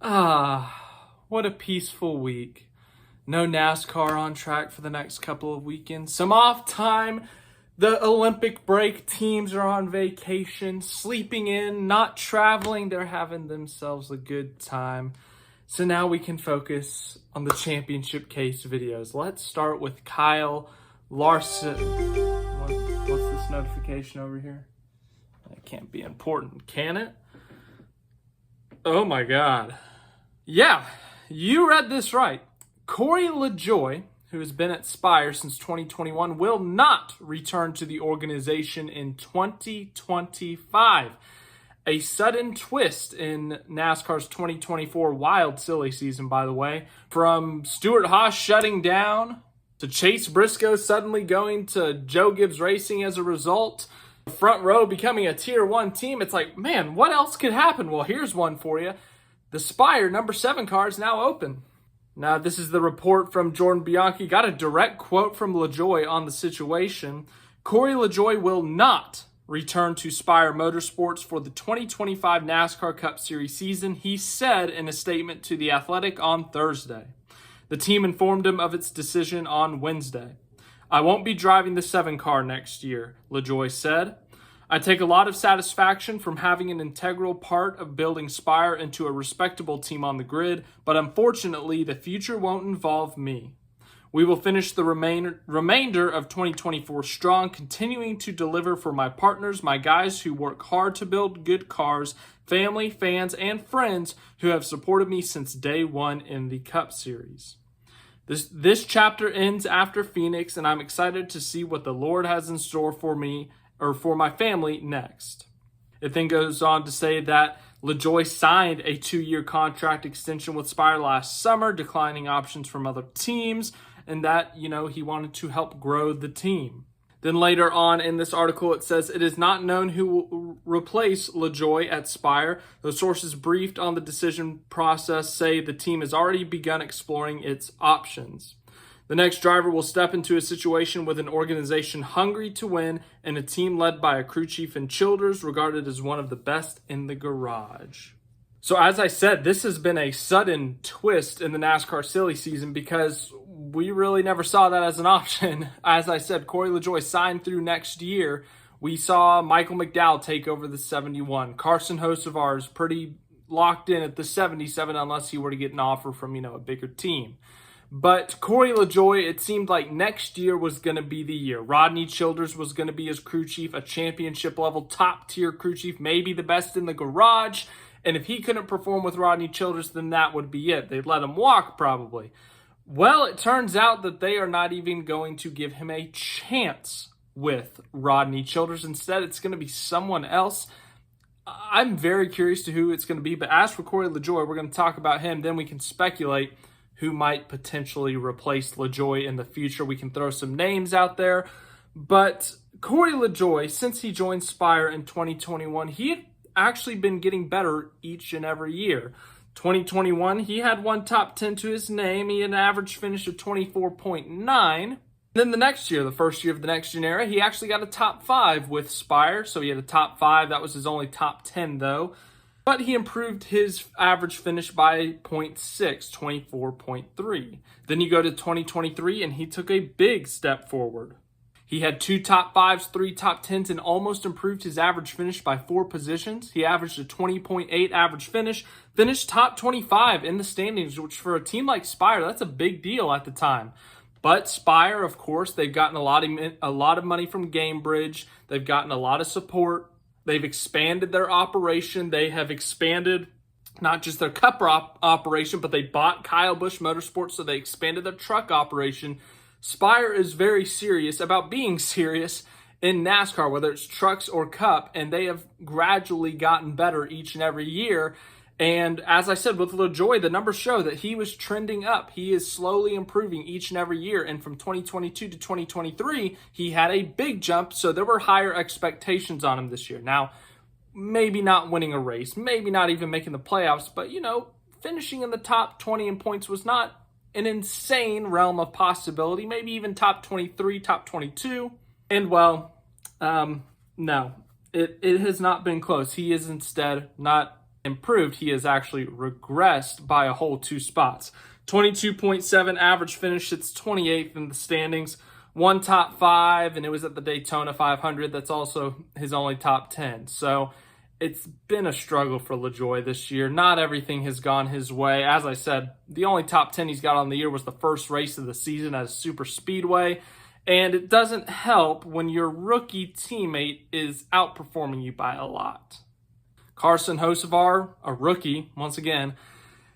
What a peaceful week. No NASCAR on track for the next couple of weekends. Some off time. The Olympic break teams are on vacation, sleeping in, not traveling. They're having themselves a good time. So now we can focus on the championship case videos. Let's start with Kyle Larson. What's this notification over here? That can't be important, can it? Oh my God. Yeah, you read this right. Corey LaJoie, who has been at Spire since 2021, will not return to the organization in 2025. A sudden twist in NASCAR's 2024 wild silly season, by the way. From Stewart Haas shutting down to Chase Briscoe suddenly going to Joe Gibbs Racing as a result. Front row becoming a Tier 1 team. It's like, man, what else could happen? Well, here's one for you. The Spire number 7 car is now open. Now, this is the report from Jordan Bianchi. Got a direct quote from LaJoie on the situation. Corey LaJoie will not return to Spire Motorsports for the 2025 NASCAR Cup Series season, he said in a statement to The Athletic on Thursday. The team informed him of its decision on Wednesday. I won't be driving the 7 car next year, LaJoie said. I take a lot of satisfaction from having an integral part of building Spire into a respectable team on the grid, but unfortunately, the future won't involve me. We will finish the remainder of 2024 strong, continuing to deliver for my partners, my guys who work hard to build good cars, family, fans, and friends who have supported me since day one in the Cup Series. This chapter ends after Phoenix, and I'm excited to see what the Lord has in store for me or for my family next. It then goes on to say that LaJoie signed a 2-year contract extension with Spire last summer, declining options from other teams, and that, he wanted to help grow the team. Then later on in this article, it says, it is not known who will replace LaJoie at Spire. The sources briefed on the decision process say the team has already begun exploring its options. The next driver will step into a situation with an organization hungry to win and a team led by a crew chief in Childers, regarded as one of the best in the garage. So as I said, this has been a sudden twist in the NASCAR silly season because we really never saw that as an option. As I said, Corey LaJoie signed through next year. We saw Michael McDowell take over the 71. Carson Hocevar is pretty locked in at the 77 unless he were to get an offer from, a bigger team. But Corey LaJoie, it seemed like next year was going to be the year. Rodney Childers was going to be his crew chief, a championship-level top-tier crew chief, maybe the best in the garage. And if he couldn't perform with Rodney Childers, then that would be it. They'd let him walk, probably. Well, it turns out that they are not even going to give him a chance with Rodney Childers. Instead, it's going to be someone else. I'm very curious to who it's going to be. But as for Corey LaJoie, we're going to talk about him. Then we can speculate who might potentially replace LaJoie in the future. We can throw some names out there. But Corey LaJoie, since he joined Spire in 2021, he had actually been getting better each and every year. 2021, he had one top 10 to his name. He had an average finish of 24.9. Then the next year, the first year of the next gen era, he actually got a top 5 with Spire. So he had a top 5. That was his only top 10, though. But he improved his average finish by 0.6, 24.3. Then you go to 2023, and he took a big step forward. He had 2 top 5s, 3 top 10s, and almost improved his average finish by 4 positions. He averaged a 20.8 average finish, finished top 25 in the standings, which for a team like Spire, that's a big deal at the time. But Spire, of course, they've gotten a lot of money from Gamebridge. They've gotten a lot of support. They've expanded their operation. They have expanded not just their cup operation, but they bought Kyle Busch Motorsports, so they expanded their truck operation. Spire is very serious about being serious in NASCAR, whether it's trucks or cup, and they have gradually gotten better each and every year. And as I said, with LaJoie, the numbers show that he was trending up. He is slowly improving each and every year. And from 2022 to 2023, he had a big jump. So there were higher expectations on him this year. Now, maybe not winning a race, maybe not even making the playoffs, but, finishing in the top 20 in points was not an insane realm of possibility. Maybe even top 23, top 22. And, no, it has not been close. He is instead not improved, he has actually regressed by a whole 2 spots. 22.7 average finish, sits 28th in the standings. One top 5, and it was at the Daytona 500. That's also his only top 10. So it's been a struggle for LaJoie this year. Not everything has gone his way. As I said, the only top 10 he's got on the year was the first race of the season at a super speedway. And it doesn't help when your rookie teammate is outperforming you by a lot. Carson Hocevar, a rookie, once again,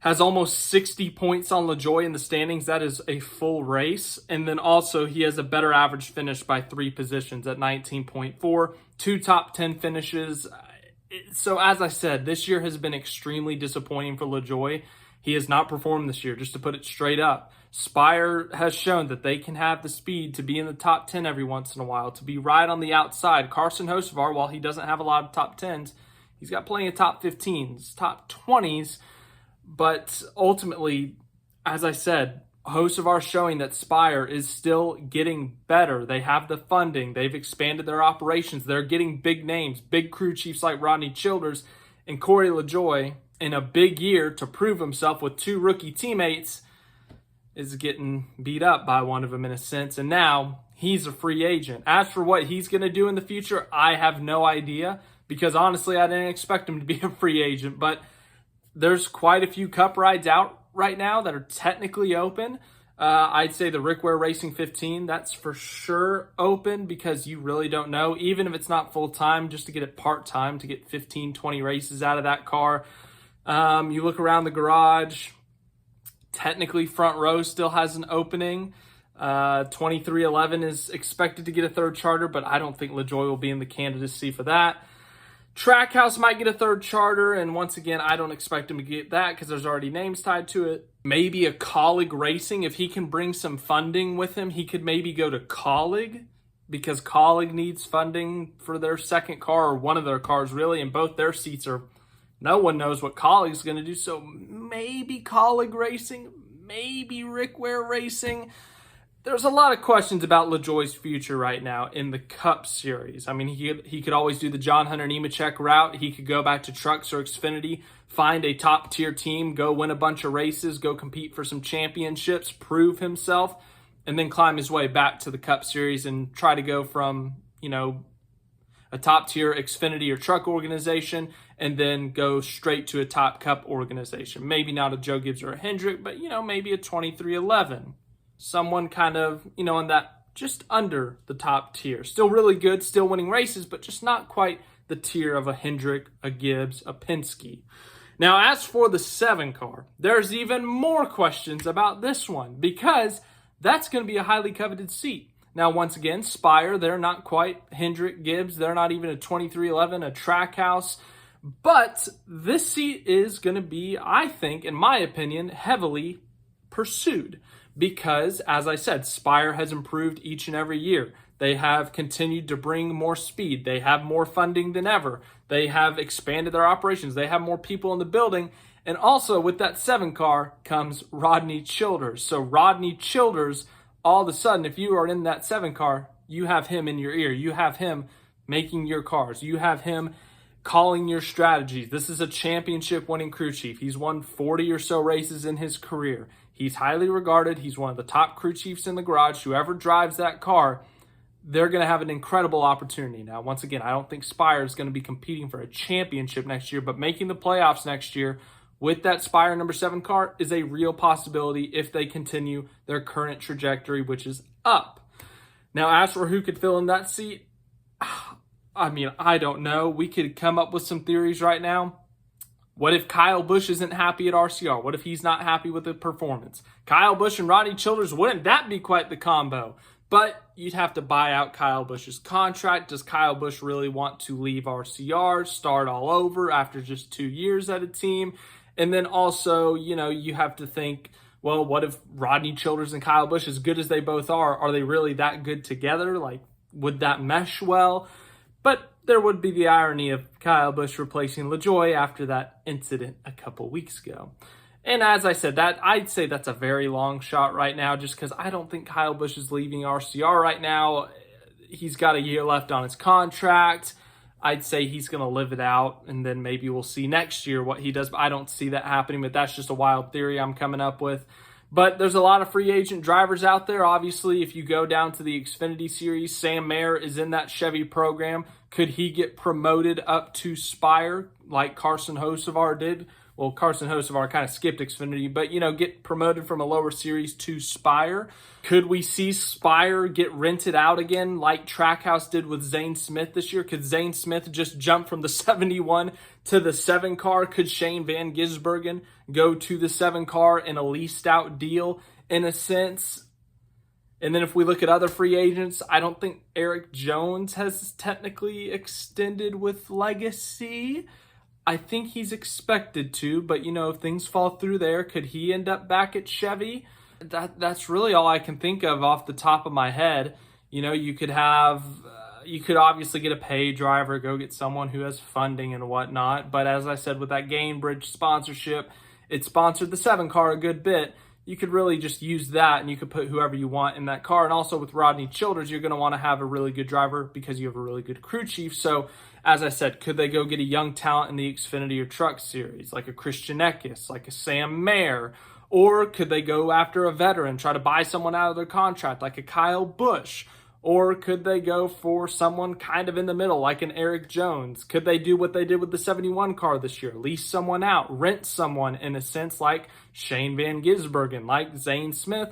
has almost 60 points on LaJoie in the standings. That is a full race. And then also he has a better average finish by 3 positions at 19.4, 2 top 10 finishes. So as I said, this year has been extremely disappointing for LaJoie. He has not performed this year, just to put it straight up. Spire has shown that they can have the speed to be in the top 10 every once in a while, to be right on the outside. Carson Hocevar, while he doesn't have a lot of top 10s, he's got plenty of top 15s, top 20s. But ultimately, as I said, Hocevar showing that Spire is still getting better. They have the funding. They've expanded their operations. They're getting big names, big crew chiefs like Rodney Childers and Corey LaJoie in a big year to prove himself with 2 rookie teammates is getting beat up by one of them in a sense. And now he's a free agent. As for what he's going to do in the future, I have no idea because honestly, I didn't expect him to be a free agent. But there's quite a few cup rides out right now that are technically open. I'd say the Rick Ware Racing 15, that's for sure open because you really don't know. Even if it's not full-time, just to get it part-time, to get 15, 20 races out of that car. You look around the garage, technically Front Row still has an opening. 2311 is expected to get a 3rd charter, but I don't think LaJoie will be in the candidacy for that. Trackhouse might get a 3rd charter, and once again, I don't expect him to get that because there's already names tied to it. Maybe a Colleague Racing, if he can bring some funding with him, he could maybe go to Colleague because Colleague needs funding for their 2nd car or one of their cars really, and both their seats are, no one knows what Colleague's going to do, so maybe Colleague Racing, maybe Rick Ware Racing. There's a lot of questions about LaJoie's future right now in the Cup Series. I mean, he could always do the John Hunter Nemechek route. He could go back to Trucks or Xfinity, find a top-tier team, go win a bunch of races, go compete for some championships, prove himself, and then climb his way back to the Cup Series and try to go from, a top-tier Xfinity or truck organization and then go straight to a top Cup organization. Maybe not a Joe Gibbs or a Hendrick, but, maybe a 2311. Someone kind of, in that just under the top tier. Still really good, still winning races, but just not quite the tier of a Hendrick, a Gibbs, a Penske. Now, as for the 7 car, there's even more questions about this one because that's going to be a highly coveted seat. Now, once again, Spire, they're not quite Hendrick, Gibbs. They're not even a 2311, a Trackhouse. But this seat is going to be, I think, in my opinion, heavily pursued. Because, as I said, Spire has improved each and every year. They have continued to bring more speed. They have more funding than ever. They have expanded their operations. They have more people in the building. And also, with that 7 car comes Rodney Childers. So Rodney Childers, all of a sudden, if you are in that 7 car, you have him in your ear. You have him making your cars. You have him calling your strategies. This is a championship winning crew chief. He's won 40 or so races in his career. He's highly regarded. He's one of the top crew chiefs in the garage. Whoever drives that car, they're going to have an incredible opportunity. Now, once again, I don't think Spire is going to be competing for a championship next year, but making the playoffs next year with that Spire number 7 car is a real possibility if they continue their current trajectory, which is up. Now, as for who could fill in that seat, I don't know. We could come up with some theories right now. What if Kyle Busch isn't happy at RCR? What if he's not happy with the performance? Kyle Busch and Rodney Childers, wouldn't that be quite the combo? But you'd have to buy out Kyle Busch's contract. Does Kyle Busch really want to leave RCR, start all over after just 2 years at a team? And then also, you have to think, well, what if Rodney Childers and Kyle Busch, as good as they both are they really that good together? Like, would that mesh well? But there would be the irony of Kyle Busch replacing LaJoie after that incident a couple weeks ago. And as I said, I'd say that's a very long shot right now just because I don't think Kyle Busch is leaving RCR right now. He's got a year left on his contract. I'd say he's going to live it out, and then maybe we'll see next year what he does. But I don't see that happening, but that's just a wild theory I'm coming up with. But there's a lot of free agent drivers out there. Obviously, if you go down to the Xfinity Series, Sam Mayer is in that Chevy program. Could he get promoted up to Spire like Carson Hocevar did? Well, Carson Hocevar kind of skipped Xfinity, but, get promoted from a lower series to Spire. Could we see Spire get rented out again like Trackhouse did with Zane Smith this year? Could Zane Smith just jump from the 71 to the 7 car? Could Shane Van Gisbergen go to the 7 car in a leased out deal in a sense? And then if we look at other free agents, I don't think Eric Jones has technically extended with Legacy. I think he's expected to, but if things fall through there, could he end up back at Chevy? That's really all I can think of off the top of my head. You could obviously get a pay driver, go get someone who has funding and whatnot. But as I said, with that Gainbridge sponsorship, it sponsored the 7 car a good bit. You could really just use that, and you could put whoever you want in that car. And also with Rodney Childers, you're going to want to have a really good driver because you have a really good crew chief. So as I said, could they go get a young talent in the Xfinity or Truck Series, like a Christian Eckes, like a Sam Mayer? Or could they go after a veteran, try to buy someone out of their contract, like a Kyle Busch? Or could they go for someone kind of in the middle, like an Eric Jones? Could they do what they did with the 71 car this year? Lease someone out, rent someone in a sense like Shane Van Gisbergen, like Zane Smith?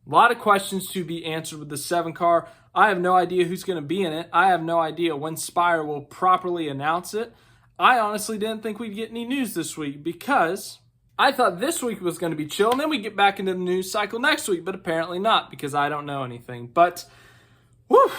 A lot of questions to be answered with the 7 car. I have no idea who's going to be in it. I have no idea when Spire will properly announce it. I honestly didn't think we'd get any news this week because I thought this week was going to be chill, and then we get back into the news cycle next week, but apparently not because I don't know anything. But whew,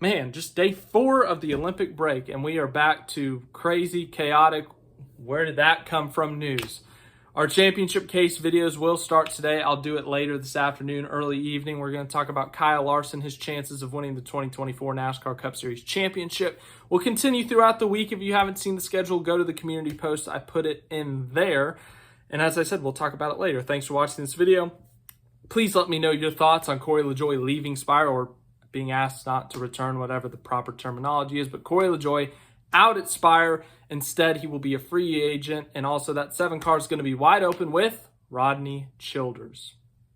man, just day 4 of the Olympic break, and we are back to crazy, chaotic, where did that come from news. Our championship case videos will start today. I'll do it later this afternoon, early evening. We're going to talk about Kyle Larson, his chances of winning the 2024 NASCAR Cup Series championship. We'll continue throughout the week. If you haven't seen the schedule, go to the community post. I put it in there. And as I said, we'll talk about it later. Thanks for watching this video. Please let me know your thoughts on Corey LaJoie leaving Spire or being asked not to return, whatever the proper terminology is. But Corey LaJoie out at Spire. Instead, he will be a free agent. And also that 7 car is going to be wide open with Rodney Childers.